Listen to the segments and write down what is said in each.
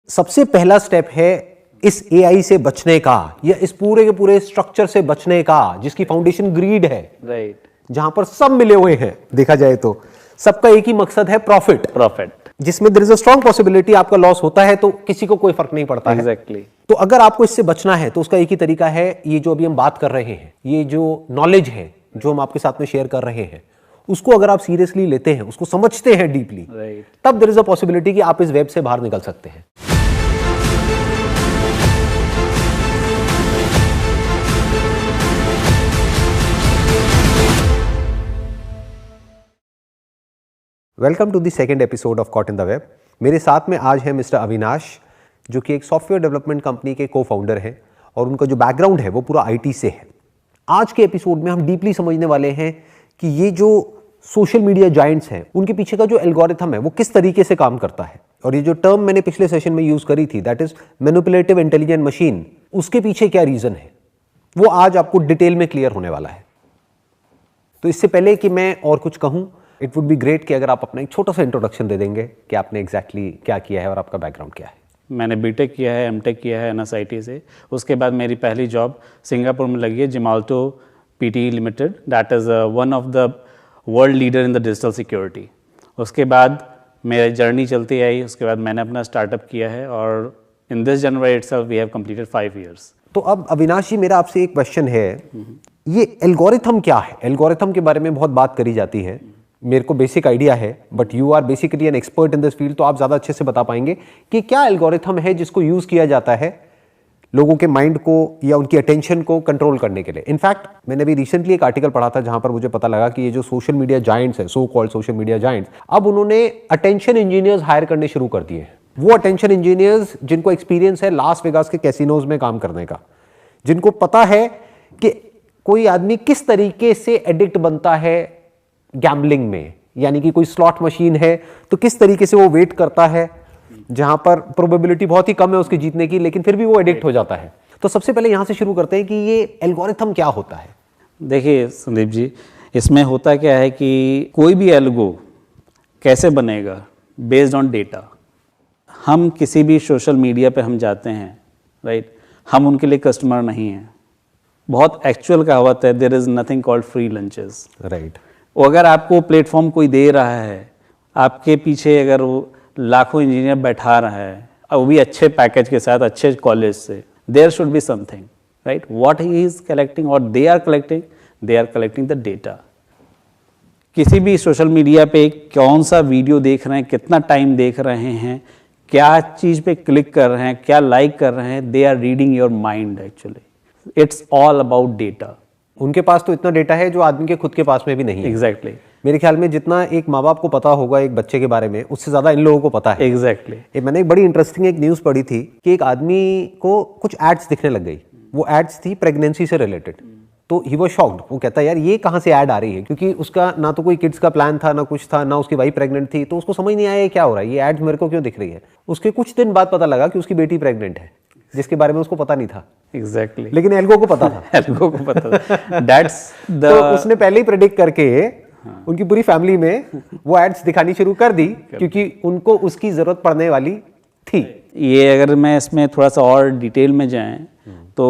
सबसे पहला स्टेप है इस एआई से बचने का, या इस पूरे के पूरे स्ट्रक्चर से बचने का जिसकी फाउंडेशन ग्रीड है, राइट, जहां पर सब मिले हुए हैं। देखा जाए तो सबका एक ही मकसद है, प्रॉफिट, जिसमें there is a strong possibility आपका लॉस होता है तो किसी को कोई फर्क नहीं पड़ता है। एग्जैक्टली। तो अगर आपको इससे बचना है तो उसका एक ही तरीका है, ये जो अभी हम बात कर रहे हैं, ये जो नॉलेज है जो हम आपके साथ में शेयर कर रहे हैं, उसको अगर आप सीरियसली लेते हैं, उसको समझते हैं डीपली, तब देयर इज अ पॉसिबिलिटी कि आप इस वेब से बाहर निकल सकते हैं। Welcome to the second episode of caught in the web. मेरे साथ में आज है मिस्टर अविनाश, जो कि एक सॉफ्टवेयर डेवलपमेंट कंपनी के को फाउंडर हैं और उनका जो बैकग्राउंड है वो पूरा आईटी से है। आज के एपिसोड में हम डीपली समझने वाले हैं कि ये जो सोशल मीडिया जायंट्स हैं उनके पीछे का जो एल्गोरिथम है वो किस तरीके से काम करता है, और ये जो टर्म मैंने पिछले सेशन में यूज करी थी, that is manipulative intelligent machine, उसके पीछे क्या रीजन है वो आज आपको डिटेल में क्लियर होने वाला है। तो इससे पहले कि मैं और कुछ कहूं, इट वुड बी ग्रेट कि अगर आप अपना एक छोटा सा इंट्रोडक्शन दे देंगे कि आपने एग्जैक्टली क्या किया है और आपका बैकग्राउंड क्या है। मैंने बीटेक किया है, एमटेक किया है एनएसआईटी से। उसके बाद मेरी पहली जॉब सिंगापुर में लगी है, जिमाल्टो PT limited, that is one of the world leader in the digital security. उसके बाद मेरी जर्नी चलती आई, उसके बाद मैंने अपना स्टार्टअप किया है और in this January itself we have completed 5 years। तो अब अविनाश जी, मेरा आपसे एक क्वेश्चन है, ये एल्गोरिथम क्या है? एल्गोरिथम के बारे में बहुत बात करी जाती है, मेरे को बेसिक आइडिया है, but you are basically an expert in this field, तो आप ज़्यादा अच्छे से बता पाएंगे कि क्या एल्गोरिथम है जिसको यूज़ किया जाता है लोगों के माइंड को या उनकी अटेंशन को कंट्रोल करने के लिए। इनफैक्ट मैंने भी रिसेंटली एक आर्टिकल पढ़ा था जहां पर मुझे पता लगा कि ये जो सोशल मीडिया जायंट्स हैं, so called social media giants, अब उन्होंने अटेंशन इंजीनियर्स हायर करने शुरू कर दिए हैं। वो अटेंशन इंजीनियर्स जिनको एक्सपीरियंस है लास वेगास के कैसीनोज में काम करने का, जिनको पता है कि कोई आदमी किस तरीके से एडिक्ट बनता है गैम्बलिंग में, यानी कि कोई स्लॉट मशीन है तो किस तरीके से वो वेट करता है जहां पर प्रोबेबिलिटी बहुत ही कम है उसके जीतने की, लेकिन फिर भी वो एडिक्ट हो जाता है। तो सबसे पहले यहां से शुरू करते हैं कि ये एल्गोरिथम क्या होता है। देखिए संदीप जी, इसमें होता क्या है कि कोई भी एल्गो कैसे बनेगा बेस्ड ऑन डेटा। हम किसी भी सोशल मीडिया पे हम जाते हैं, राइट, हम उनके लिए कस्टमर नहीं हैं। बहुत एक्चुअल कहावत है, there is nothing called free lunches, right. वो अगर आपको प्लेटफॉर्म कोई दे रहा है, आपके पीछे अगर वो लाखों इंजीनियर बैठा रहा है और वो भी अच्छे पैकेज के साथ, अच्छे कॉलेज से, there should be something, right. What he is collecting और they are collecting the data. किसी भी सोशल मीडिया पे कौन सा वीडियो देख रहे हैं, कितना टाइम देख रहे हैं, क्या चीज़ पे क्लिक कर रहे हैं, क्या लाइक कर रहे हैं, they are reading your mind. Actually it's all about data. उनके पास तो इतना डेटा है जो आदमी के खुद के पास में भी नहीं है। एग्जैक्टली। मेरे ख्याल में जितना एक माँ बाप को पता होगा एक बच्चे के बारे में, उससे ज्यादा इन लोगों को पता है। एग्जैक्टली। मैंने एक बड़ी इंटरेस्टिंग एक न्यूज़ पढ़ी थी कि एक आदमी को कुछ एड्स दिखने लग गई। वो एड्स थी प्रेगनेंसी से रिलेटेड, तो ही वाज शॉक्ड। वो कहता है यार ये कहाँ से ऐड आ रही है, क्योंकि उसका ना तो कोई किड्स का प्लान था, ना कुछ था, ना उसकी वाइफ प्रेग्नेंट थी, तो उसको समझ नहीं आया ये क्या हो रहा है, ये एड्स मेरे को क्यों दिख रही है। उसके कुछ दिन बाद पता लगा कि उसकी बेटी प्रेग्नेंट है, जिसके बारे में उसको पता नहीं था। एग्जैक्टली। लेकिन एल्गो को पता था। एल्गो को पता था। दैट्स द तो उसने पहले ही प्रेडिक्ट करके उनकी पूरी फैमिली में वो एड्स दिखानी शुरू कर दी, क्योंकि उनको उसकी जरूरत पड़ने वाली थी। ये अगर मैं इसमें थोड़ा सा और डिटेल में जाएं तो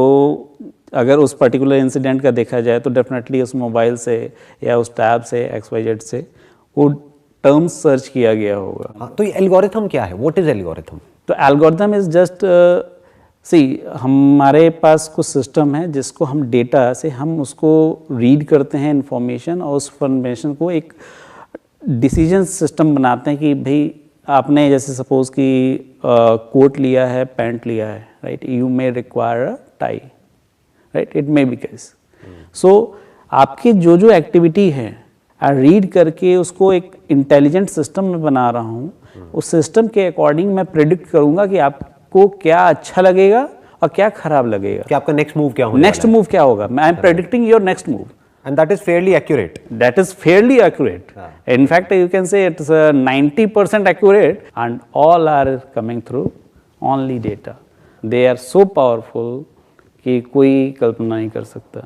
अगर उस पर्टिकुलर इंसिडेंट का देखा जाए तो डेफिनेटली उस मोबाइल से या उस टैब से XYZ से वो टर्म्स सर्च किया गया होगा। तो ये एल्गोरिथम क्या है? What is algorithm? तो एल्गोरिथम इज जस्ट हमारे पास कुछ सिस्टम है जिसको हम डेटा से हम उसको रीड करते हैं इन्फॉर्मेशन, और उस इन्फॉर्मेशन को एक डिसीजन सिस्टम बनाते हैं कि भाई आपने जैसे सपोज कि कोट लिया है, पैंट लिया है, right, you may require a tie, right, it may be case. So आपकी जो जो एक्टिविटी है रीड करके उसको एक इंटेलिजेंट सिस्टम में बना रहा हूँ। उस सिस्टम के अकॉर्डिंग मैं प्रिडिक्ट करूँगा कि आपको क्या अच्छा लगेगा और क्या खराब लगेगा, कि आपका नेक्स्ट मूव क्या होगा, नेक्स्ट मूव क्या होगा। I am predicting your next move, and that is fairly accurate. That is fairly accurate. In fact, you can say it's 90% accurate, and all are coming through only data. They are so powerful कि कोई कल्पना नहीं कर सकता।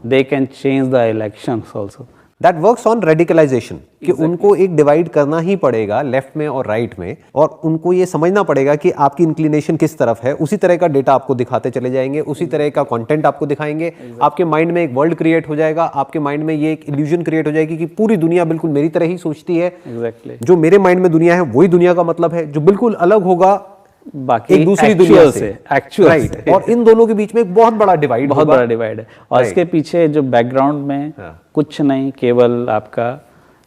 They can change the elections also. That works on radicalisation, कि उनको एक divide करना ही पड़ेगा लेफ्ट में और राइट में, और उनको ये समझना पड़ेगा कि आपकी इंक्लिनेशन किस तरफ है, उसी तरह का डेटा आपको दिखाते चले जाएंगे, उसी तरह का कंटेंट आपको दिखाएंगे। आपके माइंड में एक वर्ल्ड क्रिएट हो जाएगा, आपके माइंड में ये एक इल्यूजन क्रिएट हो जाएगी कि पूरी दुनिया बिल्कुल मेरी तरह ही सोचती है। जो मेरे माइंड में दुनिया है वही दुनिया का मतलब है, जो बिल्कुल अलग होगा बाकी एक दूसरी दुनिया से, एक्चुअल राइट। और इन दोनों के बीच में एक बहुत बड़ा डिवाइड है। और इसके पीछे जो बैकग्राउंड में कुछ नहीं, केवल आपका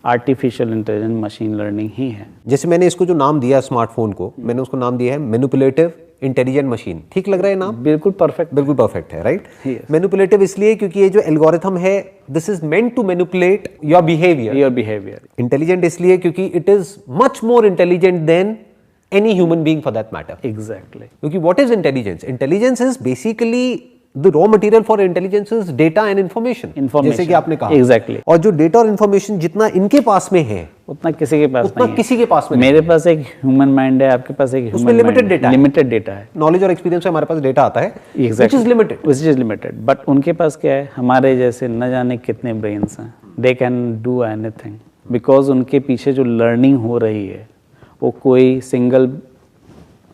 आर्टिफिशियल इंटेलिजेंस, मशीन लर्निंग ही है। जैसे मैंने इसको जो नाम दिया स्मार्टफोन को, मैंने उसको नाम दिया है मैनिपुलेटिव इंटेलिजेंट मशीन। ठीक लग रहा है नाम? बिल्कुल परफेक्ट है, राइट। मैनिपुलेटिव इसलिए क्योंकि ये जो एल्गोरिथम है, this is meant to manipulate your behaviour. Intelligent इसलिए क्योंकि it is much more intelligent than any human being for that matter. Exactly. क्योंकि what is intelligence? Intelligence is basically the raw material for intelligence is data and information. जैसे कि आपने कहा. Exactly. और जो data और information जितना इनके पास में है, उतना किसी के पास नहीं है. किसी के पास में मेरे पास एक ह्यूमन माइंड है, आपके पास एक ह्यूमन उसमें लिमिटेड डेटा है. नॉलेज और एक्सपीरियंस से हमारे पास डेटा आता है, which is limited. बट उनके पास क्या है, हमारे जैसे न जाने कितने ब्रेन्स हैं. They can do anything because उनके पीछे जो लर्निंग हो रही है वो कोई सिंगल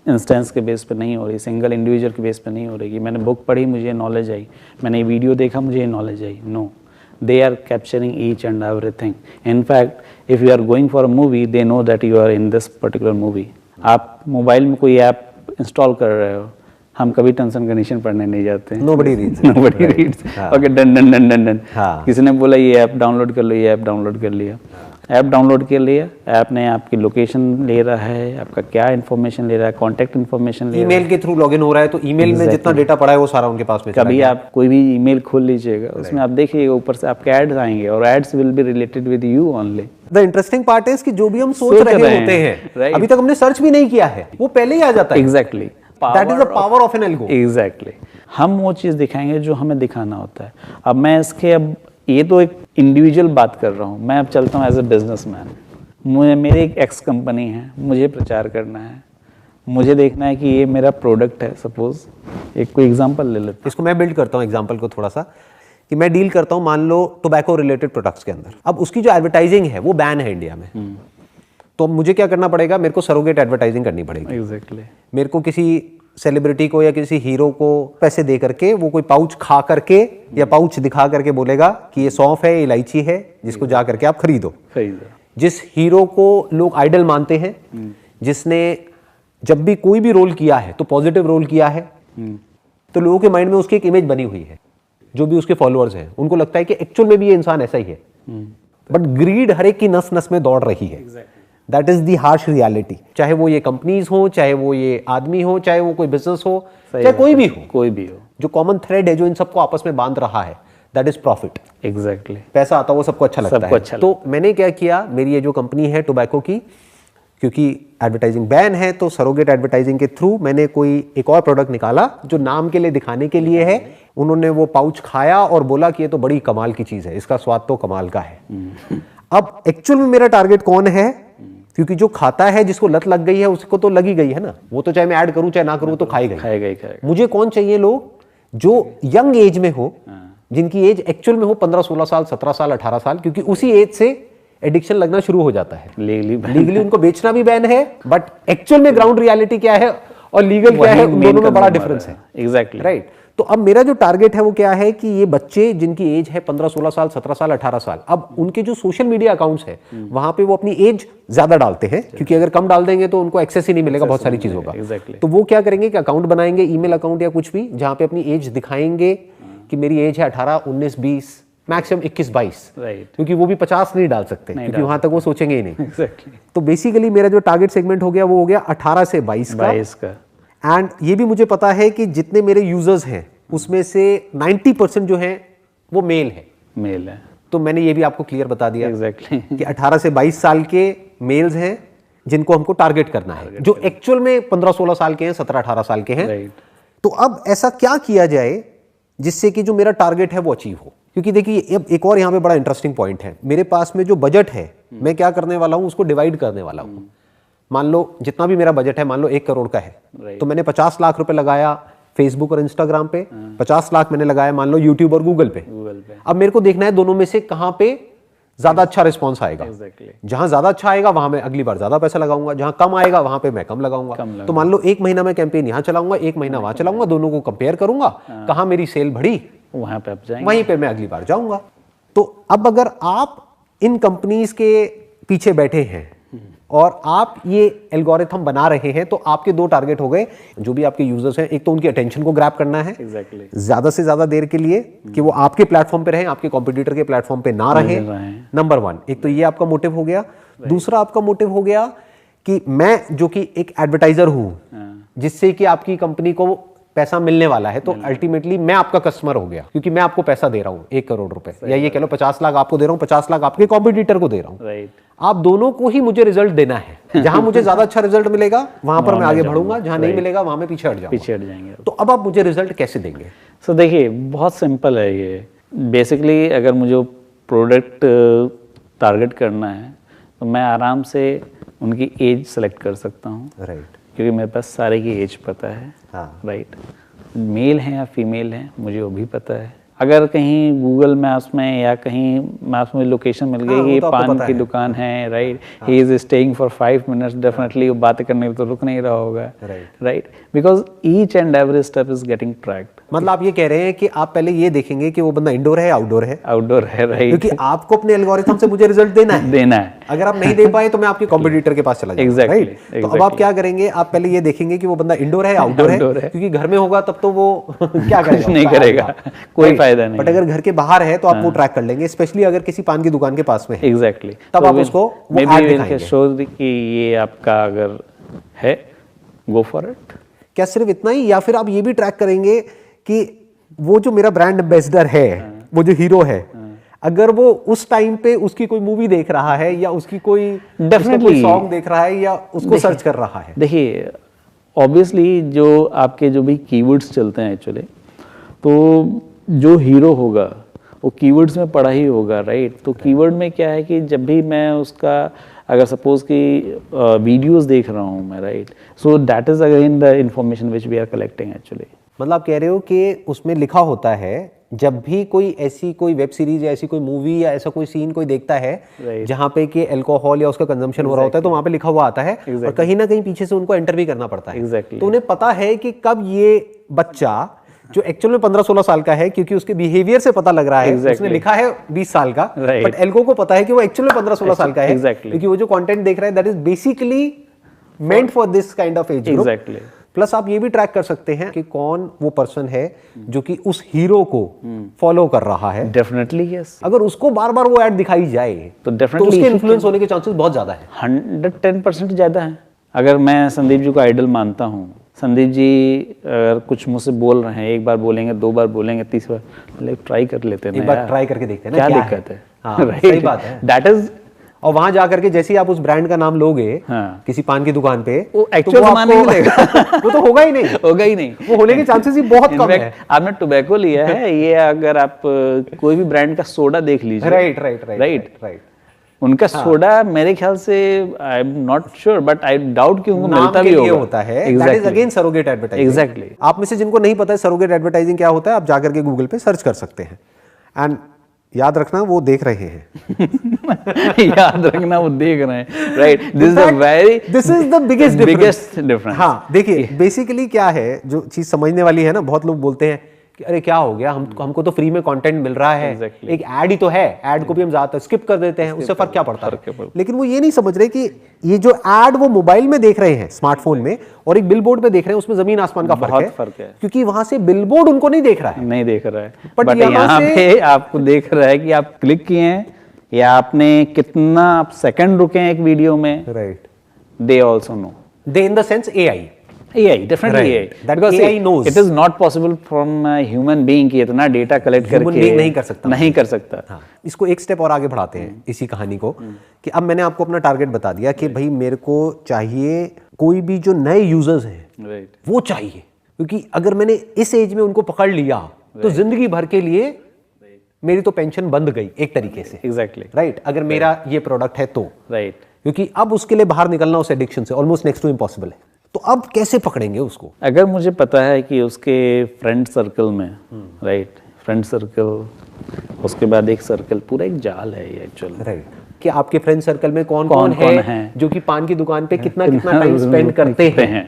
इंस्टेंस के बेस पे नहीं हो रही, सिंगल इंडिविजुअल के बेस पे नहीं हो रही कि मैंने बुक पढ़ी मुझे नॉलेज आई, मैंने ये वीडियो देखा मुझे नॉलेज आई. No, they are capturing each and everything. In fact if you are going for a movie, they know that you are in this particular movie. आप मोबाइल में कोई ऐप इंस्टॉल कर रहे हो, हम कभी टर्म्स एंड कंडीशन पढ़ने नहीं जाते हैं. Nobody reads. Okay, done. किसी ने बोला ये ऐप डाउनलोड कर लो, ये ऐप डाउनलोड कर लिया, ऐप डाउनलोड कर लिया. ऐप ने आपकी लोकेशन ले रहा है, आपका क्या इन्फॉर्मेशन ले रहा है, कॉन्टैक्ट इन्फॉर्मेशन ले रहा है. ईमेल के थ्रू लॉगिन हो रहा है, तो ईमेल में जितना डेटा पड़ा है वो सारा उनके पास में. कभी आप कोई भी ईमेल खोल लीजिएगा, उसमें आप देखिएगा ऊपर से आपके एड्स आएंगे और ads will be related with you only. The interesting part is कि जो भी हम सोच रहे होते हैं, अभी तक हमने सर्च भी नहीं किया है, वो पहले ही आ जाता है. Exactly. That is the power of an algo. Exactly. हम वो चीज़ दिखाएंगे जो हमें दिखाना होता है. अब मैं इसके, अब ये तो एक इंडिविजुअल बात कर रहा हूँ, मैं अब चलता हूँ एज ए बिजनेसमैन. मुझे मेरी एक एक्स कंपनी है, मुझे प्रचार करना है, मुझे देखना है कि ये मेरा प्रोडक्ट है. सपोज एक कोई एग्जांपल ले लेते हैं, इसको मैं बिल्ड करता हूँ एग्जांपल को थोड़ा सा, कि मैं डील करता हूँ मान लो टोबैको रिलेटेड प्रोडक्ट्स के अंदर. अब उसकी जो एडवर्टाइजिंग है वो बैन है इंडिया में. तो मुझे क्या करना पड़ेगा, मेरे को सरोगेट एडवर्टाइजिंग करनी पड़ेगी. एग्जैक्टली. मेरे को किसी सेलिब्रिटी को या किसी हीरो को पैसे दे करके वो कोई पाउच खा करके या पाउच दिखा करके बोलेगा कि ये सौंफ है, इलायची है, जिसको जा करके आप खरीदो. जिस हीरो को लोग आइडल मानते हैं, जिसने जब भी कोई भी रोल किया है तो पॉजिटिव रोल किया है, तो लोगों के माइंड में उसकी एक इमेज बनी हुई है. जो भी उसके फॉलोअर्स हैं उनको लगता है कि एक्चुअल में भी ये इंसान ऐसा ही है. बट ग्रीड हर एक की नस नस में दौड़ रही है. That is the harsh reality. चाहे वो ये कंपनीज हो, चाहे वो ये आदमी हो, चाहे वो कोई बिजनेस हो, चाहे कोई भी हो, जो कॉमन थ्रेड है जो इन सबको आपस में बांध रहा है, दैट इज प्रॉफिट. एग्जैक्टली. पैसा आता है वो सबको अच्छा लगता है. तो मैंने क्या किया, मेरी ये जो कंपनी है टोबैको की, क्योंकि एडवर्टाइजिंग बैन है, तो सरोगेट एडवर्टाइजिंग के थ्रू मैंने कोई एक और प्रोडक्ट निकाला जो नाम के लिए दिखाने के लिए है. उन्होंने वो पाउच खाया और बोला कि ये तो बड़ी कमाल की चीज है, इसका स्वाद तो कमाल का है. अब एक्चुअल में मेरा टारगेट कौन है, क्योंकि जो खाता है, जिसको लत लग गई है, उसको तो लगी गई है ना, वो तो चाहे मैं ऐड करूं चाहे ना करूं तो खाएगा. मुझे कौन चाहिए, लोग जो यंग एज में हो, जिनकी एज एक्चुअल में हो 15, 16 साल, 17 साल, 18 साल, क्योंकि उसी एज से एडिक्शन लगना शुरू हो जाता है. लीगली उनको बेचना भी बैन है, बट एक्चुअल में ग्राउंड रियलिटी क्या है और लीगल क्या है, उन दोनों में बड़ा डिफरेंस है. एग्जैक्टली. राइट. तो अब मेरा जो टारगेट है वो क्या है कि ये बच्चे जिनकी एज है 15, 16 साल, 17 साल, 18 साल, अब उनके जो सोशल मीडिया अकाउंट्स है वहां पे वो अपनी एज ज्यादा डालते हैं, क्योंकि अगर कम डाल देंगे तो उनको एक्सेस ही नहीं मिलेगा बहुत सारी चीजों का. तो वो क्या करेंगे कि अकाउंट बनाएंगे, ईमेल अकाउंट या कुछ भी, जहां पे अपनी एज दिखाएंगे कि मेरी एज है 18, 19, 20, मैक्सिमम 21, 22. क्योंकि वो भी 50 नहीं डाल सकते, क्योंकि वहां तक वो सोचेंगे ही नहीं. तो बेसिकली मेरा जो टारगेट सेगमेंट हो गया वो हो गया 18 से 22 का. एंड ये भी मुझे पता है कि जितने मेरे यूजर्स हैं उसमें से 90% जो है वो मेल है. तो मैंने ये भी आपको क्लियर बता दिया कि 18 से 22 साल के मेल्स हैं जिनको हमको टारगेट करना है, जो एक्चुअल में 15, 16 साल के हैं, 17, 18 साल के हैं. तो अब ऐसा क्या किया जाए जिससे कि जो मेरा टारगेट है वो अचीव हो. क्योंकि देखिए अब एक और यहाँ पे बड़ा इंटरेस्टिंग पॉइंट है, मेरे पास में जो बजट है मैं क्या करने वाला हूँ, उसको डिवाइड करने वाला हूँ. मान लो जितना भी मेरा बजट है, मान लो 1 करोड़ का है, तो मैंने 50 लाख रुपए लगाया फेसबुक और इंस्टाग्राम पे, 50 लाख मैंने लगाया मान लो यूट्यूब और गूगल पे. अब मेरे को देखना है दोनों में से कहां पे ज्यादा अच्छा रिस्पॉन्स आएगा। एग्जैक्टली। जहां ज्यादा अच्छा आएगा वहां मैं अगली बार ज्यादा पैसा लगाऊंगा, जहां कम आएगा वहां पे मैं कम लगाऊंगा। तो मान लो 1 महीना मैं कैंपेन यहां चलाऊंगा, 1 महीना वहां चलाऊंगा, दोनों को कंपेयर करूंगा, कहां मेरी सेल बढ़ी वहां पे आप जाएंगे, वहीं पे मैं अगली बार जाऊंगा। तो अब अगर आप इन कंपनीज के पीछे बैठे हैं और आप ये एल्गोरिथम बना रहे हैं, तो आपके 2 टारगेट हो गए। जो भी आपके यूजर्स हैं, एक तो उनकी अटेंशन को ग्रैब करना है एग्जैक्टली, ज्यादा से ज्यादा देर के लिए कि वो आपके प्लेटफॉर्म पे रहें, आपके कॉम्पिटिटर के प्लेटफॉर्म पे ना रहें। नंबर 1, एक तो ये आपका मोटिव हो गया। दूसरा आपका मोटिव हो गया कि मैं जो कि एक एडवर्टाइजर हूं, जिससे कि आपकी कंपनी को पैसा मिलने वाला है, तो अल्टीमेटली मैं आपका कस्टमर हो गया, क्योंकि मैं आपको पैसा दे रहा हूं 1 करोड़ रुपए, या ये कह लो 50 लाख आपको दे रहा हूं, 50 लाख आपके कॉम्पिटिटर को दे रहा हूं। राइट। आप दोनों को ही मुझे रिजल्ट देना है। जहां मुझे ज्यादा अच्छा रिजल्ट मिलेगा वहां पर मैं आगे बढ़ूंगा, जहां नहीं मिलेगा वहां में पीछे हट जाएंगे। तो अब आप मुझे रिजल्ट कैसे देंगे? सो देखिए, बहुत सिंपल है ये। बेसिकली अगर मुझे प्रोडक्ट टारगेट करना है तो मैं आराम से उनकी एज सेलेक्ट कर सकता हूँ। राइट। क्योंकि मेरे पास सारे की एज पता है। राइट। मेल हैं या फीमेल हैं मुझे वो भी पता है। अगर कहीं गूगल मैप्स में या कहीं मैप्स में लोकेशन मिल गई कि पान की दुकान है, right, he is staying for 5 minutes, definitely वो बातें करने में तो रुक नहीं रहा होगा। Right. Because each and every step is getting tracked. मतलब आप ये कह रहे हैं कि आप पहले ये देखेंगे कि वो बंदा इंडोर है, आउटडोर है? आउटडोर है, राइट। क्योंकि आपको अपने एल्गोरिथम से मुझे रिजल्ट देना है। अगर आप नहीं दे पाए तो मैं आपके कॉम्पिटिटर के पास चला जाऊंगा। एग्जैक्टली। तो अब आप क्या करेंगे? आप पहले ये देखेंगे कि वो बंदा इंडोर है, आउटडोर है, क्योंकि घर में होगा तब तो वो क्या करेगा? नहीं करेगा, कोई फायदा नहीं। बट अगर घर के बाहर है तो आप वो ट्रैक कर लेंगे, स्पेशली अगर किसी पान की दुकान के पास में है। एग्जैक्टली। तब आप उसको ऐड दिखाएंगे। शो कि ये आपका अगर है, गो फॉर इट। क्या सिर्फ इतना ही, या फिर आप ये भी ट्रैक करेंगे कि वो जो मेरा ब्रांड एम्बेसडर है, वो जो हीरो है, अगर वो उस टाइम पे उसकी कोई मूवी देख रहा है या उसकी कोई सॉन्ग देख रहा है या उसको सर्च कर रहा है? देखिए, ऑब्वियसली जो आपके जो भी कीवर्ड्स चलते हैं एक्चुअली, तो जो हीरो होगा वो कीवर्ड्स में पढ़ा ही होगा, राइट। तो कीवर्ड में क्या है कि जब भी मैं उसका अगर सपोज कि वीडियोस देख रहा हूँ मैं, right, so that is again the information which we are collecting actually. मतलब आप कह रहे हो कि उसमें लिखा होता है, जब भी कोई ऐसी कोई वेब सीरीज या ऐसी कोई मूवी या ऐसा कोई सीन कोई देखता है जहां पे कि अल्कोहल या उसका कंजम्पशन हो रहा होता है, तो वहां पे लिखा हुआ आता है और कहीं ना कहीं पीछे से उनको एंटर भी करना पड़ता है। तो उन्हें पता है कि कब ये बच्चा जो एक्चुअल में 15-16 साल का है, क्योंकि उसके बिहेवियर से पता लग रहा है, उसने लिखा है 20 साल का, बट एल्को को पता है कि वो एक्चुअल में 15-16 साल का है, क्योंकि वो जो कंटेंट देख रहा है that is basically meant for this kind of age group. Plus आप ये भी ट्रैक कर सकते हैं कि कौन वो पर्सन है जो कि उस हीरो को फॉलो कर रहा है। Definitely yes. अगर उसको बार बार वो ऐड दिखाई जाए तो डेफिनेटली उसके इन्फ्लुएंस होने के चांसेस बहुत ज्यादा है। 110% ज्यादा है। अगर मैं संदीप जी को आइडल मानता हूँ, संदीप जी अगर कुछ मुझसे बोल रहे हैं, एक बार बोलेंगे, 2 बार बोलेंगे, 30 बार ट्राई कर लेते हैं, एक बार ट्राई करके देखते हैं ना क्या दिक्कत है। हाँ, सही बात है। दैट इज, और वहां जाकर के जैसे ही आप उस ब्रांड का नाम लोगे किसी पान की दुकान पे, वो एक्चुअल सामान नहीं मिलेगा। वो तो होगा ही नहीं, होगा ही नहीं, वो होने के चांसेस ही बहुत कम है। आपने टोबैको लिया है, ये अगर आप कोई भी ब्रांड का सोडा देख लीजिए, राइट, उनका सोडा मेरे ख्याल से I am not sure, but I doubt कि उनको मिलता भी होता है। That is again surrogate advertising. Exactly. आप में से जिनको नहीं पता है सरोगेट एडवर्टाइजिंग क्या होता है, आप जाकर के गूगल पे सर्च कर सकते हैं। एंड याद रखना वो देख रहे हैं। याद रखना वो देख रहे हैं, right. This is the biggest difference. हाँ, देखिए बेसिकली क्या है, जो चीज समझने वाली है ना, बहुत लोग बोलते हैं कि अरे क्या हो गया, हमको तो फ्री में कंटेंट मिल रहा है, एक ऐड ही तो है, ऐड को भी हम ज्यादातर स्किप कर देते हैं, उससे फर्क क्या पड़ता है। लेकिन वो ये नहीं समझ रहे कि ये जो ऐड वो मोबाइल में देख रहे हैं, स्मार्टफोन में, और एक बिलबोर्ड पे देख रहे हैं, उसमें जमीन आसमान का फर्क है। क्योंकि वहां से बिलबोर्ड उनको नहीं देख रहा है, बट यहाँ पे आपको देख रहा है कि आप क्लिक किए हैं या आपने कितना आप सेकंड रुके हैं एक वीडियो में, right. They also know, they in the sense AI, definitely AI. Because AI knows. It is not possible from a human being कि इतना डेटा कलेक्ट करके नहीं कर सकता। हाँ, इसको एक स्टेप और आगे बढ़ाते हैं इसी कहानी को, कि अब मैंने आपको अपना टारगेट बता दिया कि भाई मेरे को चाहिए कोई भी जो नए यूजर्स हैं, वो चाहिए, क्योंकि अगर मैंने इस एज में उनको पकड़ लिया तो जिंदगी भर के लिए मेरी तो पेंशन बंद गई एक तरीके से। Exactly, right. अगर मेरा ये प्रोडक्ट है तो, राइट, क्योंकि अब उसके लिए बाहर निकलना उस एडिक्शन से ऑलमोस्ट नेक्स्ट टू इम्पॉसिबल है। तो अब कैसे पकड़ेंगे उसको? अगर मुझे पता है कि उसके फ्रेंड सर्कल में, राइट, फ्रेंड सर्कल उसके बाद एक सर्कल, पूरा एक जाल है ये एक्चुअल। राइट, कि आपके फ्रेंड सर्कल में कौन कौन है जो कि पान की दुकान पे कितना कितना टाइम स्पेंड करते हैं।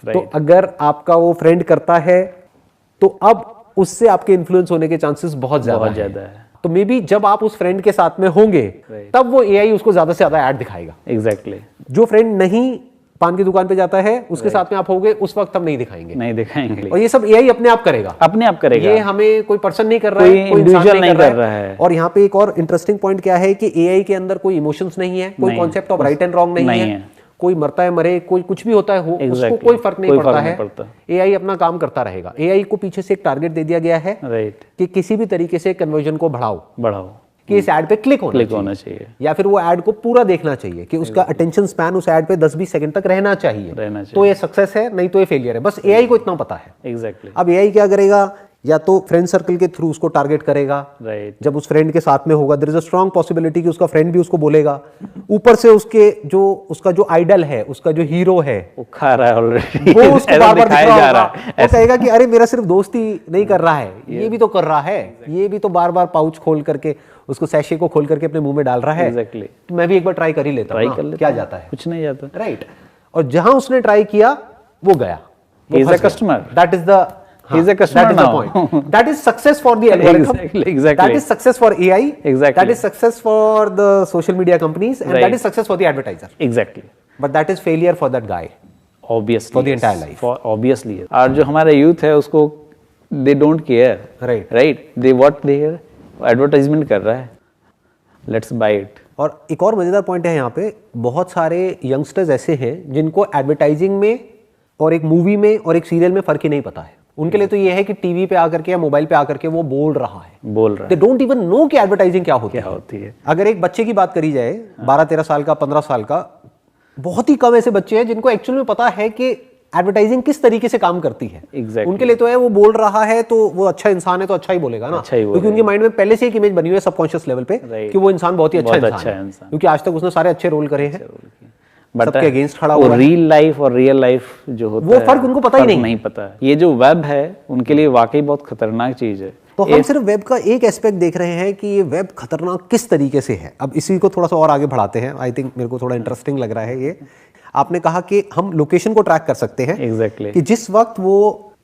तो अगर आपका वो फ्रेंड करता है तो अब उससे आपके इन्फ्लुएंस होने के चांसेस बहुत ज्यादा है। तो मे बी जब आप उस फ्रेंड के साथ में होंगे तब वो एआई उसको ज्यादा से ज्यादा ऐड दिखाएगा। एग्जैक्टली। जो फ्रेंड नहीं पान की दुकान पे जाता है उसके साथ में आप होगे उस वक्त हम नहीं दिखाएंगे। और ये सब एआई अपने आप करेगा। ये हमें कोई पर्सन नहीं कर रहा है, कोई इंडिविजुअल नहीं कर रहा है। और यहाँ पे एक और इंटरेस्टिंग पॉइंट क्या है कि एआई के अंदर कोई इमोशंस नहीं है, कोई concept of right and wrong नहीं है। कोई मरता है मरे, कोई कुछ भी होता है हो, उसको कोई फर्क नहीं पड़ता है। एआई अपना काम करता रहेगा। एआई को पीछे से एक टारगेट दे दिया गया है कि किसी भी तरीके से कन्वर्जन को बढ़ाओ कि इस ऐड पे क्लिक होना चाहिए या फिर वो ऐड को पूरा देखना चाहिए, कि उसका अटेंशन स्पैन उस ऐड पे 10-20 सेकंड तक रहना चाहिए। तो ये सक्सेस है, नहीं तो ये फेलियर है। बस एआई को इतना पता है। एग्जैक्टली। अब एआई क्या करेगा, या तो फ्रेंड सर्कल के थ्रू उसको टारगेट करेगा। जब उस फ्रेंड के साथ में होगा there is a strong possibility कि उसका फ्रेंड भी उसको बोलेगा। ऊपर से उसका जो आइडल है, उसका जो हीरो है, वो खा रहा है ऑलरेडी, वो उसको बार-बार दिखा रहा है। वो कहेगा कि अरे मेरा सिर्फ दोस्त ही नहीं कर रहा है, ये भी तो कर रहा है, ये भी तो बार-बार पाउच खोल करके उसको सैशे को खोल करके अपने मुंह में डाल रहा है। एग्जैक्टली। तो मैं भी एक बार ट्राई कर ही लेता हूं, क्या जाता है, कुछ नहीं जाता। राइट। और जहां उसने ट्राई किया वो गया, he is a customer, that is the He's a customer that is now. the point. That is success for the algorithm. Exactly. That is success for AI. Exactly. That is success for the social media companies, and that is success for the advertiser. Exactly. But that is failure for that guy. Obviously. For the entire life. For obviously. और जो हमारा youth है उसको they don't care. Right. They what they advertisement कर रहा है. Let's buy it. और एक और मजेदार पॉइंट है यहाँ पे, बहुत सारे यंगस्टर्स ऐसे हैं जिनको एडवर्टाइजिंग में और एक मूवी में और एक सीरियल में फर्क ही नहीं पता है। उनके लिए तो ये है कि टीवी पे आकर के या मोबाइल पे आकर के वो बोल रहा है। दे डोंट इवन नो कि एडवर्टाइजिंग क्या होती है। अगर एक बच्चे की बात करी जाए, 12-13 साल का, 15 साल का, बहुत ही कम ऐसे बच्चे हैं जिनको एक्चुअली में पता है कि एडवर्टाइजिंग किस तरीके से काम करती है। उनके लिए तो है वो बोल रहा है तो वो अच्छा इंसान है तो अच्छा ही बोलेगा ना, क्योंकि उनके माइंड में पहले से एक इमेज बनी हुई है सबकॉन्शियस लेवल पे कि वो इंसान बहुत ही अच्छा इंसान है, क्योंकि आज तक उसने सारे अच्छे रोल करे हैं, सबके अगेंस्ट खड़ा हुआ है। रियल लाइफ और रियल लाइफ जो होता है वो फर्क उनको पता ही नहीं पता है। ये जो वेब है उनके लिए वाकई बहुत खतरनाक चीज है। तो हम सिर्फ वेब का एक एस्पेक्ट देख रहे हैं कि ये वेब खतरनाक किस तरीके से है। अब इसी को थोड़ा सा और आगे बढ़ाते हैं। आई थिंक मेरे को थोड़ा इंटरेस्टिंग लग रहा है ये। आपने कहा कि हम लोकेशन को ट्रैक कर सकते हैं। एग्जैक्टली। कि जिस वक्त वो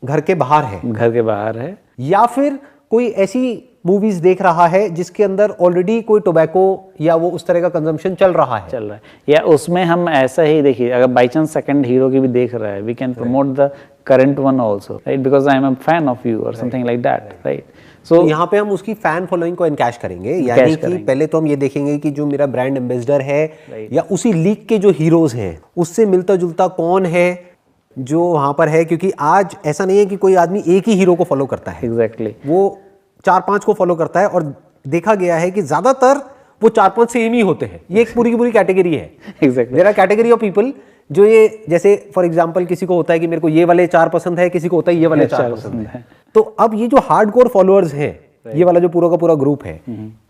घर के बाहर है या फिर कोई ऐसी मूवीज देख रहा है जिसके अंदर ऑलरेडी कोई टोबैको या वो उस तरह का कंजम्पशन चल रहा है, या उसमें हम ऐसा ही देखिए, अगर बाई चांस सेकंड हीरो की भी देख रहा है, we can promote the current one also, right, because I am a fan of you और something like that, right. So यहाँ पे हम उसकी फैन फॉलोइंग को एनकैश करेंगे, यानी कि पहले तो हम ये देखेंगे कि जो मेरा ब्रांड एम्बेसडर है या उसी लीग के जो हीरोज हैं उससे मिलता जुलता कौन है जो वहां पर है, क्योंकि आज ऐसा नहीं है कि कोई आदमी एक ही हीरो को फॉलो करता है। एग्जैक्टली। वो 4-5 को फॉलो करता है, और देखा गया है कि ज्यादातर वो 4-5 सेम ही होते हैं। ये एक पूरी की पूरी कैटेगरी है। There are category of people जो ये, जैसे फॉर एग्जांपल किसी को होता है कि मेरे को ये वाले 4 पसंद है, किसी को होता है ये वाले 4 पसंद है। तो अब ये जो हार्डकोर फॉलोअर्स हैं, ये वाला जो पूरा का पूरा ग्रुप है,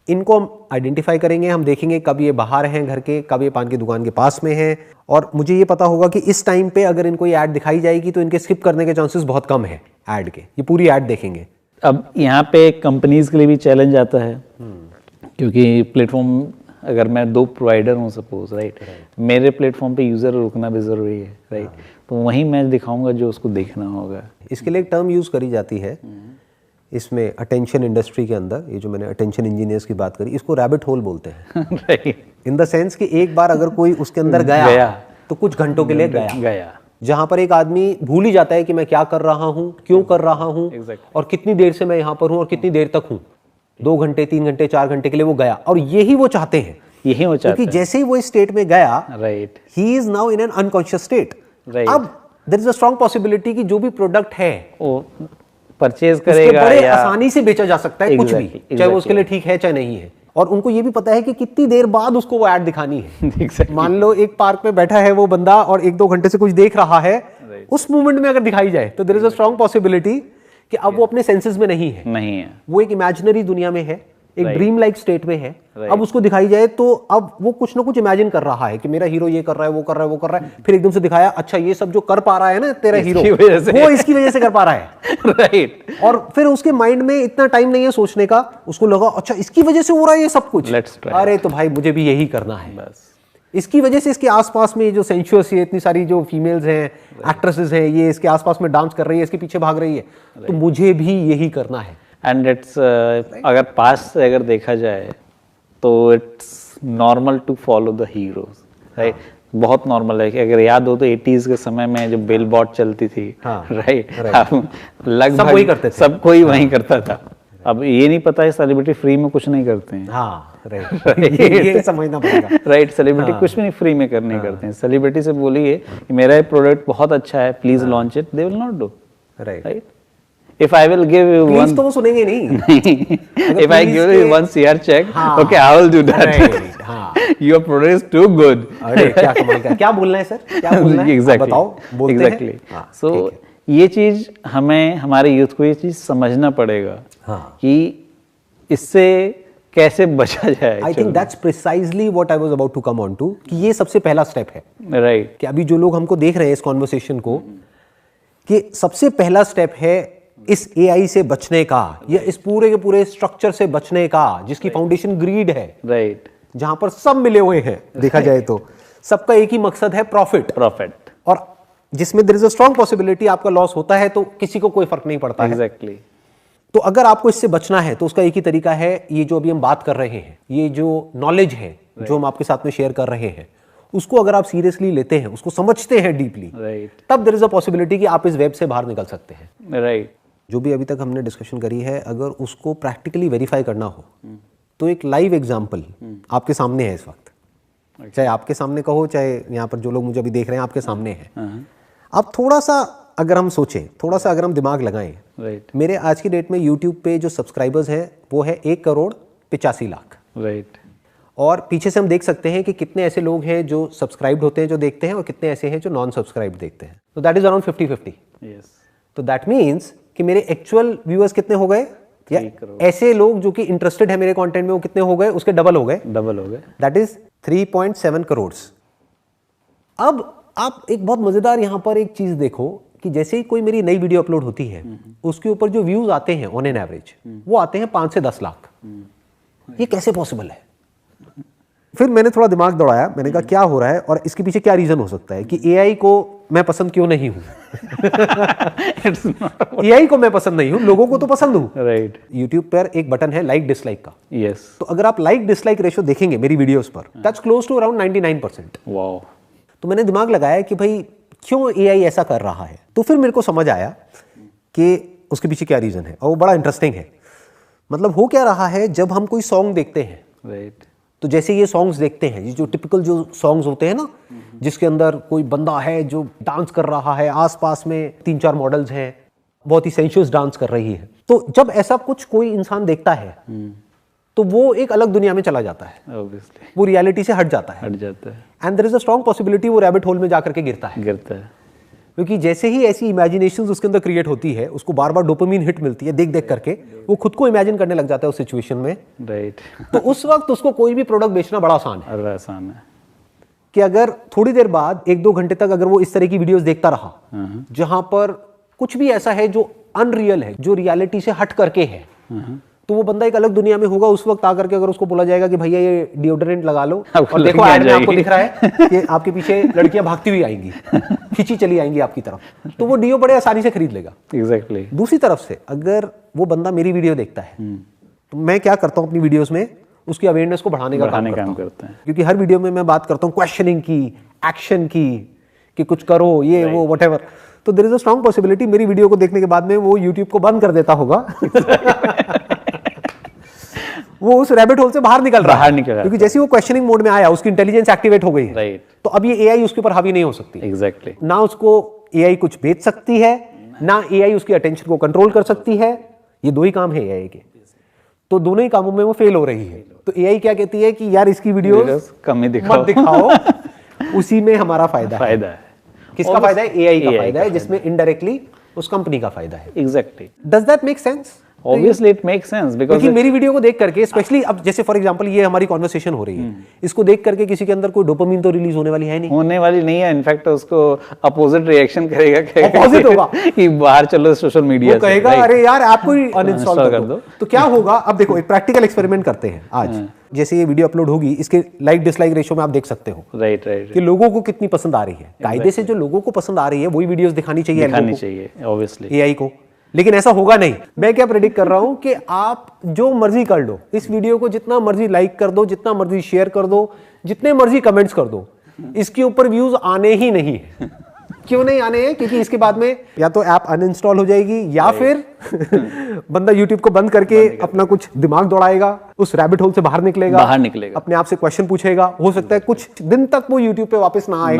इनको हम आइडेंटिफाई करेंगे। हम देखेंगे कब ये बाहर हैं घर के, कब ये पान की दुकान के पास में है, और मुझे ये पता होगा कि इस टाइम पे अगर इनको ये ऐड दिखाई जाएगी तो इनके स्किप करने के चांसेस बहुत कम है ऐड के। ये पूरी ऐड देखेंगे। अब यहाँ पे कंपनीज के लिए भी चैलेंज आता है, क्योंकि प्लेटफॉर्म, अगर मैं 2 प्रोवाइडर हूँ सपोज, राइट, मेरे प्लेटफॉर्म पे यूज़र रुकना भी ज़रूरी है, राइट, तो वहीं मैं दिखाऊंगा जो उसको देखना होगा। इसके लिए एक टर्म यूज़ करी जाती है इसमें अटेंशन इंडस्ट्री के अंदर, ये जो मैंने अटेंशन इंजीनियर्स की बात करी, इसको रैबिट होल बोलते हैं। राइट। इन द सेंस कि एक बार अगर कोई उसके अंदर गया तो कुछ घंटों के लिए गया, जहां पर एक आदमी भूल ही जाता है कि मैं क्या कर रहा हूं, क्यों कर रहा हूं, और कितनी देर से मैं यहां पर हूं और कितनी देर तक हूं। 2 घंटे, 3 घंटे, 4 घंटे के लिए वो गया, और यही वो चाहते हैं, क्योंकि जैसे ही वो इस स्टेट में गया, right, he is now in an unconscious state. अब there is a strong possibility कि जो भी प्रोडक्ट है वो परचेज करेगा, बड़े आसानी से बेचा जा सकता है, कुछ भी, चाहे वो उसके लिए ठीक है चाहे नहीं है। और उनको ये भी पता है कि कितनी देर बाद उसको वो ऐड दिखानी है। मान लो एक पार्क में बैठा है वो बंदा और 1-2 घंटे से कुछ देख रहा है, उस मोमेंट में अगर दिखाई जाए तो there is a strong possibility कि अब वो अपने सेंसेस में नहीं है, नहीं है, वो एक इमेजिनरी दुनिया में है, एक ड्रीम लाइक स्टेट में है, अब उसको दिखाई जाए तो अब वो कुछ ना कुछ इमेजिन कर रहा है कि मेरा हीरो ये कर रहा है, वो कर रहा है, वो कर रहा है, फिर एकदम से दिखाया अच्छा ये सब जो कर पा रहा है ना तेरा हीरो, वो इसकी वजह से कर पा रहा है। राइट। और फिर उसके माइंड में इतना टाइम नहीं है सोचने का, उसको लगा अच्छा इसकी वजह से हो रहा है ये सब कुछ, अरे तो भाई मुझे भी यही करना है बस। इसकी वजह से इसके आसपास में जो सेंशुअस ये इतनी सारी जो फीमेल्स हैं, एक्ट्रेसेस हैं, ये इसके आसपास में डांस कर रही है, इसके पीछे भाग रही है, तो मुझे भी यही करना है। एंड इट्स अगर पास्ट से अगर देखा जाए तो it's normal to follow the heroes, right. बहुत नॉर्मल है कि अगर याद हो तो 80s के समय में जो बिल बॉर्ड चलती थी, राइट, लगभग सब वही करते थे, सब कोई वही करता था। अब ये नहीं पता है सेलिब्रिटी फ्री में कुछ नहीं करते हैं। हाँ, राइट, ये समझना पड़ेगा। राइट, सेलिब्रिटी कुछ भी नहीं फ्री में नहीं करते हैं। सेलिब्रिटी से बोलिए कि मेरा ये प्रोडक्ट बहुत अच्छा है, please launch it, they will not do, right. If I will give you one, तो वो सुनेंगे नहीं। If I give you 1 CR check, okay, I will do that. Your product is too good. अरे क्या कमाल का, क्या बोलना है सर, क्या बोलना है, exactly. बताओ, बोलते exactly. हैं। So ये चीज हमें, हमारे यूथ को ये चीज समझना पड़ेगा कि इससे कैसे बचा जाए। I think that's precisely what I was about to come on to, कि ये सबसे पहला स्टेप है, राइट। कि अभी जो लोग हमको देख रहे हैं इस कॉन्वर्सेशन को, कि सबसे पहला स्टेप है इस एआई से बचने का, या इस पूरे के पूरे स्ट्रक्चर से बचने का जिसकी फाउंडेशन ग्रीड है, राइट, जहां पर सब मिले हुए हैं, देखा जाए तो सबका एक ही मकसद है, प्रॉफिट, और जिसमें there is a strong possibility आपका लॉस होता है तो किसी को कोई फर्क नहीं पड़ता है। एग्जैक्टली। तो अगर आपको इससे बचना है तो उसका एक ही तरीका है, ये जो अभी हम बात कर रहे हैं, ये जो नॉलेज है जो हम आपके साथ में शेयर कर रहे हैं, उसको अगर आप सीरियसली लेते हैं, उसको समझते हैं डीपली, राइट, तब देयर इज अ पॉसिबिलिटी कि आप इस वेब से बाहर निकल सकते हैं। राइट। जो भी अभी तक हमने डिस्कशन करी है, अगर उसको प्रैक्टिकली वेरीफाई करना हो तो एक लाइव एग्जांपल आपके सामने है इस वक्त, चाहे आपके सामने कहो, चाहे यहाँ पर जो लोग मुझे अभी देख रहे हैं आपके सामने है। आप थोड़ा सा अगर हम सोचें, थोड़ा सा अगर हम दिमाग लगाएं, राइट, मेरे आज की डेट में यूट्यूब पे जो सब्सक्राइबर्स हैं वो है 1,85,00,000, राइट, और पीछे से हम देख सकते हैं कि कितने ऐसे लोग हैं जो सब्सक्राइब्ड होते हैं, जो देखते हैं, और कितने ऐसे हैं जो नॉन सब्सक्राइब्ड देखते हैं। तो दैट इज अराउंड 50-50। यस। तो दैट मीन्स कि मेरे एक्चुअल व्यूअर्स कितने हो गए, या ऐसे लोग जो कि इंटरेस्टेड है मेरे कंटेंट में वो कितने हो गए, उसके डबल हो गए, दैट इज 3.7 करोड़। अब आप एक बहुत मजेदार यहां पर एक चीज देखो कि जैसे ही कोई मेरी नई वीडियो अपलोड होती है, उसके ऊपर जो व्यूज आते हैं ऑन एन एवरेज, वो आते हैं 5 से 10 लाख। ये कैसे पॉसिबल है? फिर मैंने थोड़ा दिमाग दौड़ाया, मैंने कहा क्या हो रहा है और इसके पीछे क्या रीजन हो सकता है कि एआई को मैं पसंद क्यों नहीं हूं। एआई को मैं पसंद नहीं हूं, लोगों को तो पसंद हूं, राइट। यूट्यूब पर एक बटन है लाइक डिसलाइक का, यस। तो अगर आप लाइक डिसलाइक रेशियो देखेंगे मेरी वीडियोस पर, that's close to around 99%। Wow. तो मैंने दिमाग लगाया कि भाई क्यों एआई ऐसा कर रहा है, तो फिर मेरे को समझ आया कि उसके पीछे क्या रीजन है, और वो बड़ा इंटरेस्टिंग है। मतलब हो क्या रहा है, जब हम कोई सॉन्ग देखते हैं, राइट, तो जैसे ये सॉन्ग्स देखते हैं, ये जो टिपिकल जो सॉन्ग्स होते हैं ना, जिसके अंदर कोई बंदा है जो डांस कर रहा है, आसपास में 3-4 मॉडल्स हैं, बहुत ही सेंशुअस डांस कर रही है, तो जब ऐसा कुछ कोई इंसान देखता है तो वो एक अलग दुनिया में चला जाता है, ऑब्वियसली वो रियलिटी से हट जाता है, and there is a strong possibility वो रैबिट होल में जाकर के गिरता है। क्योंकि जैसे ही ऐसी इमेजिनेशंस उसके अंदर क्रिएट होती है, उसको बार बार डोपामिन हिट मिलती है देख देख करके, वो खुद को इमेजिन करने लग जाता है उस सिचुएशन में, राइट। तो उस वक्त उसको कोई भी प्रोडक्ट बेचना बड़ा आसान है। कि अगर थोड़ी देर बाद 1-2 घंटे तक अगर वो इस तरह की वीडियोस देखता रहा जहां पर कुछ भी ऐसा है जो अनरियल है, जो रियलिटी से हट करके है, तो वो बंदा एक अलग दुनिया में होगा। उस वक्त आकर के अगर उसको बोला जाएगा कि भैया ये डिओड्रेंट लगा लो, और देखो ऐड में आपको दिख रहा है कि आपके पीछे लड़कियां भागती हुई आएंगी, खींची चली आएंगी आपकी तरफ, तो वो डिओ बड़े आसानी से खरीद लेगा। एग्जैक्टली। दूसरी तरफ से अगर वो बंदा मेरी वीडियो देखता है, तो मैं क्या करता हूँ अपनी वीडियोस में, उसकी अवेयरनेस को बढ़ाने का काम करता हूँ। क्योंकि हर वीडियो में मैं बात करता हूँ क्वेश्चनिंग की, एक्शन की, कि कुछ करो, ये वो व्हाटएवर। तो there is a strong possibility मेरी वीडियो को देखने के बाद में वो यूट्यूब को बंद कर देता होगा। वो उस रैबिट होल से बाहर निकल रहा है, क्योंकि जैसे वो क्वेश्चनिंग मोड में आया, उसकी इंटेलिजेंस एक्टिवेट हो गई है, राइट। तो अब ये एआई उसके ऊपर हावी नहीं हो सकती। एग्जैक्टली। ना उसको एआई कुछ बेच सकती है, ना एआई उसकी अटेंशन को कंट्रोल कर सकती है। ये 2 ही काम है एआई के, तो दोनों ही कामों में वो फेल हो रही है। तो एआई क्या कहती है कि यार इसकी वीडियोस कम ही मत दिखाओ, उसी में हमारा फायदा है। किसका फायदा है? एआई का फायदा है, जिसमें इनडायरेक्टली उस कंपनी का फायदा है। Exactly. Does that make sense? Obviously it make sense because क्योंकि मेरी वीडियो को देख करके स्पेशली अब जैसे फॉर एग्जांपल ये हमारी कॉन्वर्सेशन हो रही है, इसको देख करके किसी के अंदर कोई डोपामिन तो रिलीज होने वाली है नहीं, होने वाली नहीं है। इनफैक्ट उसको अपोजिट रिएक्शन करेगा, Opposite होगा। कि बाहर चलो सोशल मीडिया वो कहेगा अरे यार ऐप को ही अनइंस्टॉल कर दो। तो क्या होगा, अब देखो एक प्रैक्टिकल एक्सपेरिमेंट करते हैं आज। जैसे ये वीडियो अपलोड होगी, इसके लाइक डिसलाइक रेशियो में आप देख सकते हो राइट राइट कि लोगों को कितनी पसंद आ रही है। कायदे से जो लोगों को पसंद आ रही है वही वीडियोस दिखानी चाहिए ऑब्वियसली एआई को, लेकिन ऐसा होगा नहीं। मैं क्या प्रेडिक्ट कर रहा हूं कि आप जो मर्जी कर लो, इस वीडियो को जितना मर्जी लाइक कर दो, जितना मर्जी शेयर कर दो, जितने मर्जी कमेंट्स कर दो, इसके ऊपर व्यूज आने ही नहीं है। क्यों नहीं आने हैं? क्योंकि इसके बाद में या तो ऐप अनइंस्टॉल हो जाएगी या फिर बंदा यूट्यूब को बंद करके अपना कुछ दिमाग दौड़ाएगा, उस रैबिट होल से बाहर निकलेगा, अपने आप से क्वेश्चन पूछेगा, हो सकता है कुछ दिन तक वो यूट्यूब पे वापस ना आए।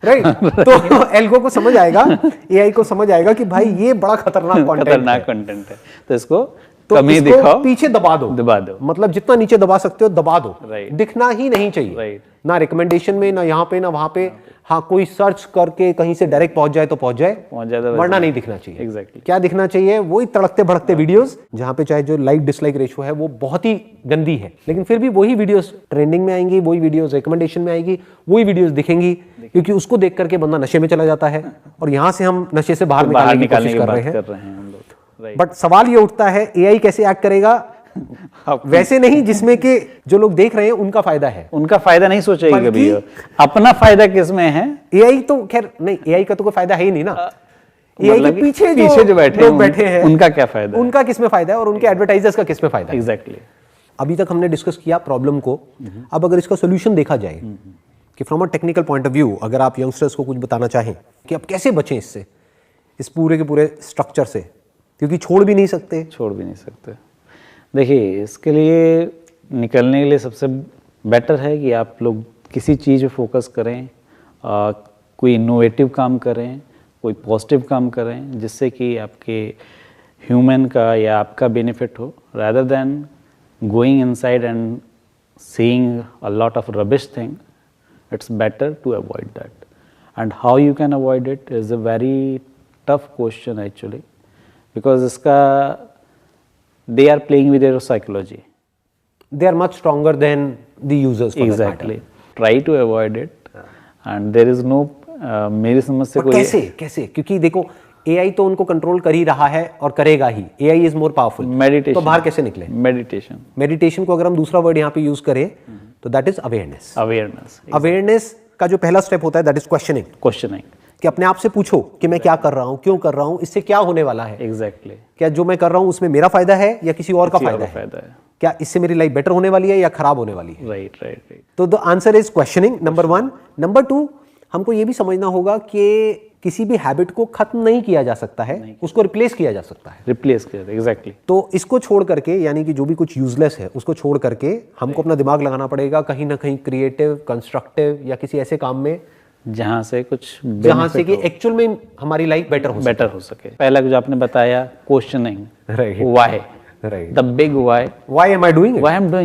राइट तो एल्गो को समझ आएगा, एआई को समझ आएगा कि भाई ये बड़ा खतरनाक कंटेंट है, तो इसको तो कमी इसको दिखाओ, पीछे दबा दो, मतलब जितना नीचे दबा सकते हो दबा दो, दिखना ही नहीं चाहिए, ना रिकमेंडेशन में, ना यहाँ पे, ना वहां पे। हाँ, कोई सर्च करके कहीं से डायरेक्ट पहुंच जाए तो पहुंच जाए, वरना नहीं दिखना चाहिए। एग्जैक्टली क्या दिखना चाहिए? वही तड़कते भड़कते वीडियोस, जहां पे चाहे जो लाइक डिसलाइक रेशियो है वो बहुत ही गंदी है, लेकिन फिर भी वही वीडियोस ट्रेंडिंग में आएंगी, वही वीडियोस रिकमेंडेशन में आएगी, वही वीडियोस दिखेंगी, क्योंकि उसको देख करके बंदा नशे में चला जाता है और यहाँ से हम नशे से बाहर निकालने की कोशिश कर रहे हैं। बट सवाल ये उठता है, एआई कैसे एक्ट करेगा? वैसे नहीं जिसमें कि जो लोग देख रहे हैं उनका फायदा है, उनका फायदा नहीं सोचेगी कभी, अपना फायदा किसमें है? एआई तो खैर नहीं, एआई का तो कोई फायदा है ही नहीं ना। एआई के पीछे जो बैठे हैं उनका क्या फायदा, उनका किसमें फायदा है और उनके एडवर्टाइजर्स का किसमें फायदा है? एग्जैक्टली। अभी तक हमने डिस्कस किया प्रॉब्लम को, अब अगर इसका सोल्यूशन देखा जाए कि from a technical point of view, अगर आप यंगस्टर्स को कुछ बताना चाहें कि आप कैसे बचें इससे, इस पूरे के पूरे स्ट्रक्चर से, क्योंकि छोड़ भी नहीं सकते। देखिए, इसके लिए निकलने के लिए सबसे बेटर है कि आप लोग किसी चीज़ पे फोकस करें, कोई इनोवेटिव काम करें, कोई पॉजिटिव काम करें, जिससे कि आपके ह्यूमन का या आपका बेनिफिट हो, rather than going inside and seeing a lot of rubbish thing. It's better to avoid that. And how you can avoid it is a very tough question actually, because इसका they are playing with your psychology. They are much stronger than the users. Exactly. Try to avoid it. And there is no मेरी समझ से कोई कैसे क्योंकि देखो AI तो उनको कंट्रोल कर ही रहा है और करेगा ही। AI is more powerful. Meditation, तो बाहर कैसे निकले? मेडिटेशन को अगर हम दूसरा वर्ड यहाँ पे यूज करें तो दैट इज अवेयरनेस। अवेयरनेस का जो पहला स्टेप होता है दैट इज क्वेश्चनिंग, कि अपने आप से पूछो कि मैं क्या कर रहा हूँ, क्यों कर रहा हूँ, इससे क्या होने वाला है। एग्जैक्टली। क्या जो मैं कर रहा हूँ उसमें मेरा फायदा है या किसी और का फायदा है? क्या इससे मेरी लाइफ बेटर होने वाली है या खराब होने वाली है? राइट। तो the answer is questioning, number 1। Number 2, हमको ये भी समझना होगा कि किसी भी हैबिट को खत्म नहीं किया जा सकता है, उसको रिप्लेस किया जा सकता है। एग्जैक्टली। तो इसको छोड़ करके, यानी कि जो भी कुछ यूजलेस है उसको छोड़ करके हमको अपना दिमाग लगाना पड़ेगा कहीं ना कहीं क्रिएटिव, कंस्ट्रक्टिव या किसी ऐसे काम में जहां से कि एक्चुअल में हमारी लाइफ बेटर हो सके। पहला जो आपने बताया questioning, why, the big why am I doing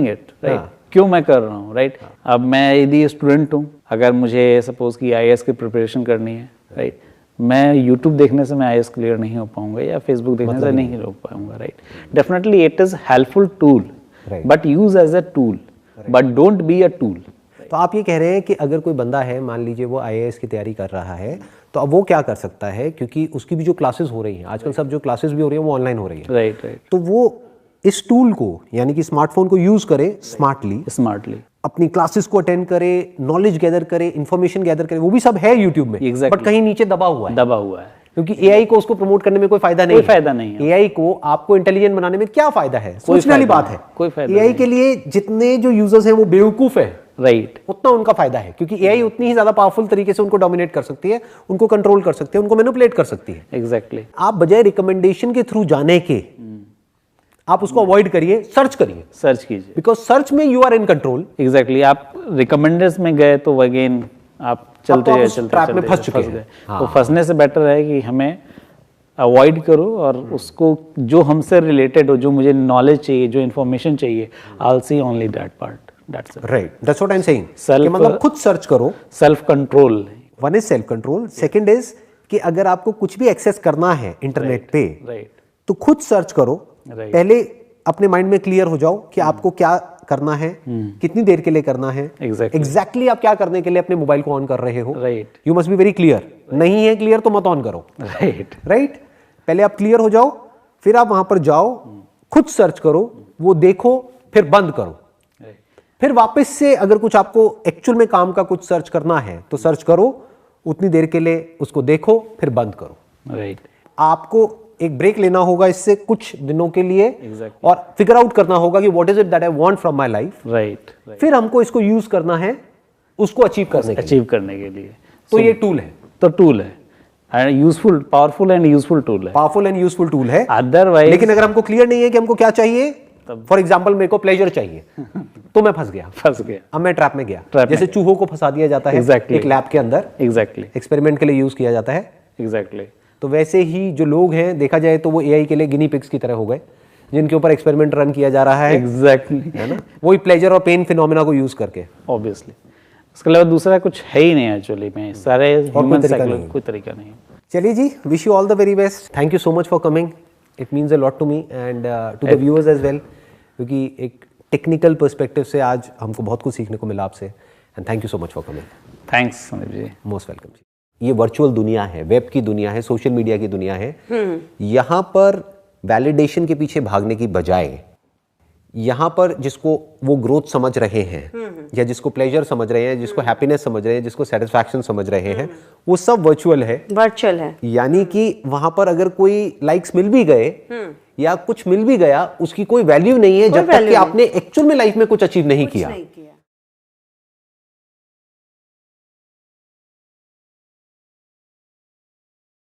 it, right? क्यों मैं कर रहा हूँ, राइट? अब मैं यदि स्टूडेंट हूँ, अगर मुझे सपोज कि आईएएस की प्रिपरेशन करनी है, राइट? मैं यूट्यूब देखने से मैं आईएएस क्लियर नहीं हो पाऊंगा या फेसबुक देखने से नहीं हो पाऊंगा, right? Definitely it is helpful tool, but use as a tool, but don't be a tool. तो आप ये कह रहे हैं कि अगर कोई बंदा है, मान लीजिए वो आईएएस की तैयारी कर रहा है, तो अब वो क्या कर सकता है, क्योंकि उसकी भी जो क्लासेस हो रही हैं आजकल, सब जो क्लासेस भी हो रही हैं वो ऑनलाइन हो रही है, राइट? तो वो इस टूल को, यानी कि स्मार्टफोन को यूज करे स्मार्टली, अपनी क्लासेस को अटेंड करे, नॉलेज गैदर करे, इंफॉर्मेशन गैदर करे, वो भी सब है यूट्यूब में, बट कहीं नीचे दबा हुआ है, क्योंकि एआई को उसको प्रमोट करने में कोई फायदा नहीं है। एआई को आपको इंटेलिजेंट बनाने में क्या फायदा है? सोचने वाली बात है। एआई के लिए जितने जो यूजर्स हैं वो बेवकूफ है, राइट, उतना उनका फायदा है, क्योंकि एआई उतनी ही ज्यादा पावरफुल तरीके से उनको डोमिनेट कर सकती है, उनको कंट्रोल कर सकती है, उनको मैनिपुलेट कर सकती है। एग्जैक्टली। आप बजाय रिकमेंडेशन के थ्रू जाने के, आप उसको अवॉइड करिए, सर्च कीजिए, बिकॉज सर्च में you are in control. Exactly. आप रिकमेंडर्स में गए तो अगेन आप चलते में फंस चुके हैं। तो फंसने से बेटर है कि हमें अवॉइड करो और उसको जो हमसे रिलेटेड हो, जो मुझे नॉलेज चाहिए, जो इन्फॉर्मेशन चाहिए, I will see only that part. That's it. Right, that's what I am saying. मतलब खुद सर्च करो, self control. One is self control, second is कि अगर आपको कुछ भी एक्सेस करना है इंटरनेट पे, राइट, तो खुद सर्च करो, Right. पहले अपने माइंड में क्लियर हो जाओ कि आपको क्या करना है, कितनी देर के लिए करना है, एग्जैक्टली आप क्या करने के लिए अपने मोबाइल को ऑन कर रहे हो। Right, you must be very clear. नहीं है क्लियर तो मत ऑन करो। राइट, राइट, पहले आप क्लियर हो जाओ, फिर आप वहां पर जाओ, खुद सर्च करो, वो देखो, फिर बंद करो। फिर वापस से अगर कुछ आपको एक्चुअल में काम का कुछ सर्च करना है तो सर्च करो, उतनी देर के लिए उसको देखो, फिर बंद करो। राइट, आपको एक ब्रेक लेना होगा इससे कुछ दिनों के लिए, Exactly. और फिगर आउट करना होगा कि what is it that I want from my life. Right, फिर हमको इसको यूज करना है उसको अचीव करने के लिए। अचीव करने के लिए। तो ये टूल है, तो टूल है, useful, powerful and useful tool है। पावरफुल एंड यूजफुल टूल है। अदरवाइज लेकिन अगर हमको क्लियर नहीं है कि हमको क्या चाहिए, फॉर एग्जाम्पल मेरे को प्लेजर चाहिए तो मैं फंस गया, अब मैं ट्रैप में गया। जैसे चूहों को फंसा दिया जाता है एक लैब के अंदर, एग्जैक्टली, एक्सपेरिमेंट के लिए यूज किया जाता है। एग्जैक्टली। तो वैसे ही जो लोग हैं, देखा जाए तो वो एआई के लिए गिनी पिग्स की तरह हो गए, जिनके ऊपर एक्सपेरिमेंट रन किया जा रहा है। एग्जैक्टली, है ना, वही प्लेजर और पेन फिनोमेना को यूज करके। ऑब्वियसली उसके अलावा दूसरा कुछ है ही नहीं एक्चुअली में, सारे ह्यूमन साइकिल, कोई तरीका नहीं। चलिए जी, wish you all the very best. Thank you so much for coming, it means a lot to me and to the viewers as well, क्योंकि एक टेक्निकल पर्सपेक्टिव से आज हमको बहुत कुछ सीखने को मिला आपसे, and thank you so much for coming. Thanks Sandeep ji, most welcome जी। ये वर्चुअल दुनिया है, वेब की दुनिया है, सोशल मीडिया की दुनिया है। यहाँ पर वैलिडेशन के पीछे भागने की बजाय, यहाँ पर जिसको वो ग्रोथ समझ रहे हैं, या जिसको प्लेजर समझ रहे हैं, जिसको हैप्पीनेस समझ रहे हैं, जिसको सेटिस्फैक्शन समझ रहे हैं, वो सब वर्चुअल है। यानी कि वहां पर अगर कोई लाइक्स मिल भी गए या कुछ मिल भी गया, उसकी कोई वैल्यू नहीं है जब तक कि आपने एक्चुअल में लाइफ में कुछ अचीव नहीं किया।